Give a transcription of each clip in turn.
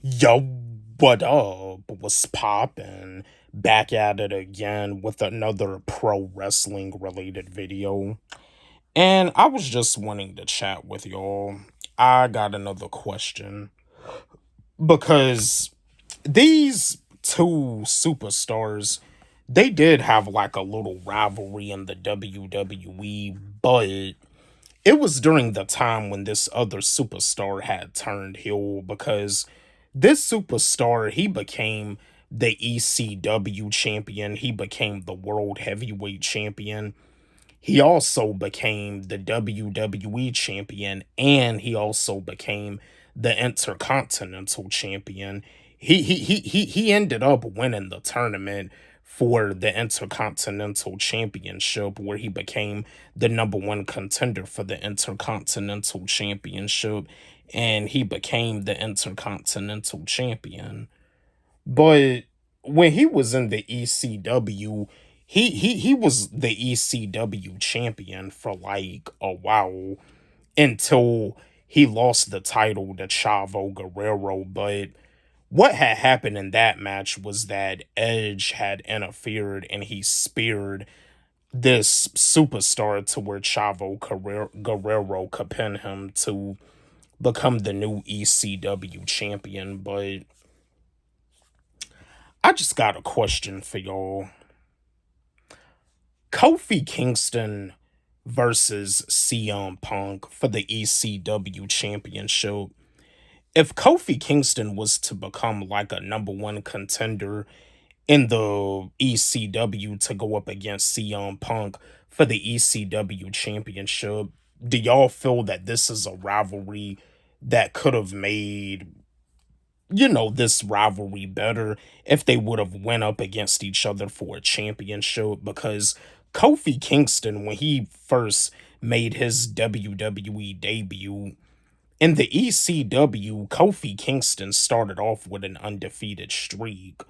Yo, what up? What's poppin'? Back at it again with another pro wrestling related video. And I was just wanting to chat with y'all. I got another question because these two superstars, they did have like a little rivalry in the WWE, but it was during the time when this other superstar had turned heel because this superstar, he became the ECW champion, he became the world heavyweight champion, he also became the WWE champion, and he also became the intercontinental champion. He ended up winning the tournament for the intercontinental championship, where he became the number one contender for the intercontinental championship, and he became the intercontinental champion. But when he was in the ECW, he was the ECW champion for like a while until he lost the title to Chavo Guerrero. But what had happened in that match was that Edge had interfered and he speared this superstar to where Guerrero could pin him to become the new ECW champion. But I just got a question for y'all. Kofi Kingston versus CM Punk for the ECW Championship. If Kofi Kingston was to become like a number one contender in the ECW to go up against CM Punk for the ECW Championship, do y'all feel that this is a rivalry that could have made this rivalry better if they would have went up against each other for a championship? Because Kofi Kingston, when he first made his WWE debut in the ECW, Kofi Kingston started off with an undefeated streak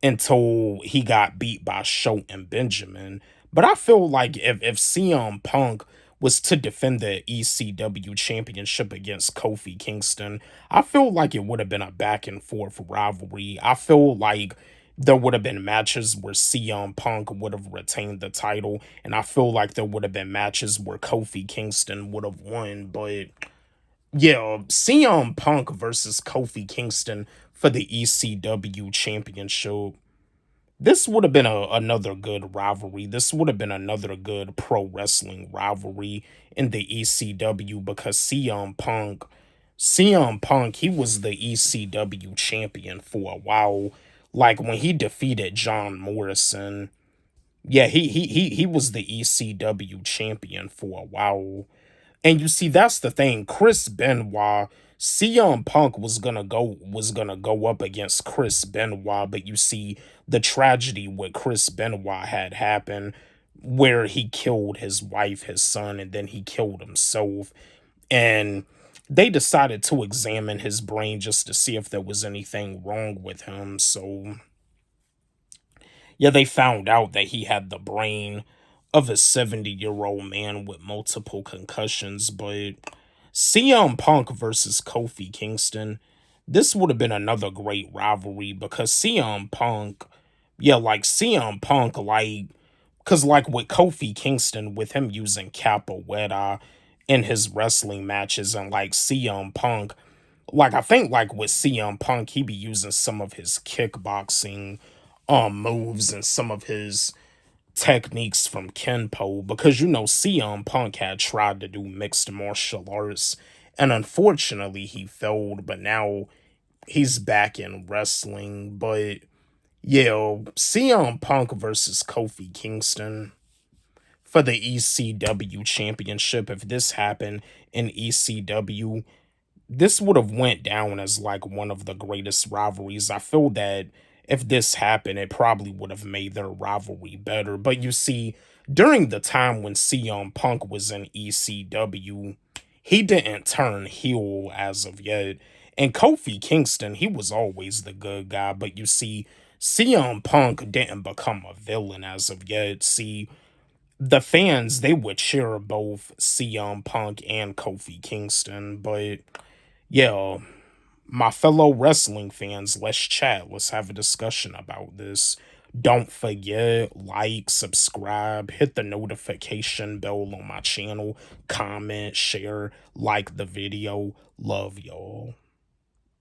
until he got beat by Shelton Benjamin. But I feel like if CM Punk was to defend the ECW championship against Kofi Kingston, I feel like it would have been a back and forth rivalry. I feel like there would have been matches where CM Punk would have retained the title, and I feel like there would have been matches where Kofi Kingston would have won. But yeah, CM Punk versus Kofi Kingston for the ECW championship. This would have been another good rivalry. This would have been another good pro wrestling rivalry in the ECW because CM Punk, he was the ECW champion for a while. Like when he defeated John Morrison, yeah, he was the ECW champion for a while. And you see, that's the thing. Chris Benoit, CM Punk was gonna go up against Chris Benoit, but you see, the tragedy with Chris Benoit had happened, where he killed his wife, his son, and then he killed himself. And they decided to examine his brain just to see if there was anything wrong with him. So yeah, they found out that he had the brain of a 70-year-old man with multiple concussions. But CM Punk versus Kofi Kingston, this would have been another great rivalry because CM Punk, yeah, like CM Punk, like, because like with Kofi Kingston, with him using capoeira in his wrestling matches, and like CM Punk, like I think like with CM Punk, he be using some of his kickboxing moves and some of his techniques from Kenpo, because CM Punk had tried to do mixed martial arts and unfortunately he failed, but now he's back in wrestling. But yeah, CM Punk versus Kofi Kingston for the ECW championship. If this happened in ECW, this would have went down as like one of the greatest rivalries. I feel that if this happened, it probably would have made their rivalry better. But you see, during the time when CM Punk was in ECW, he didn't turn heel as of yet. And Kofi Kingston, he was always the good guy. But you see, CM Punk didn't become a villain as of yet. See, the fans, they would cheer both CM Punk and Kofi Kingston. But yeah, My fellow wrestling fans, let's chat. Let's have a discussion about this. Don't forget, like, subscribe, hit the notification bell on my channel, comment, share, like the video. Love y'all.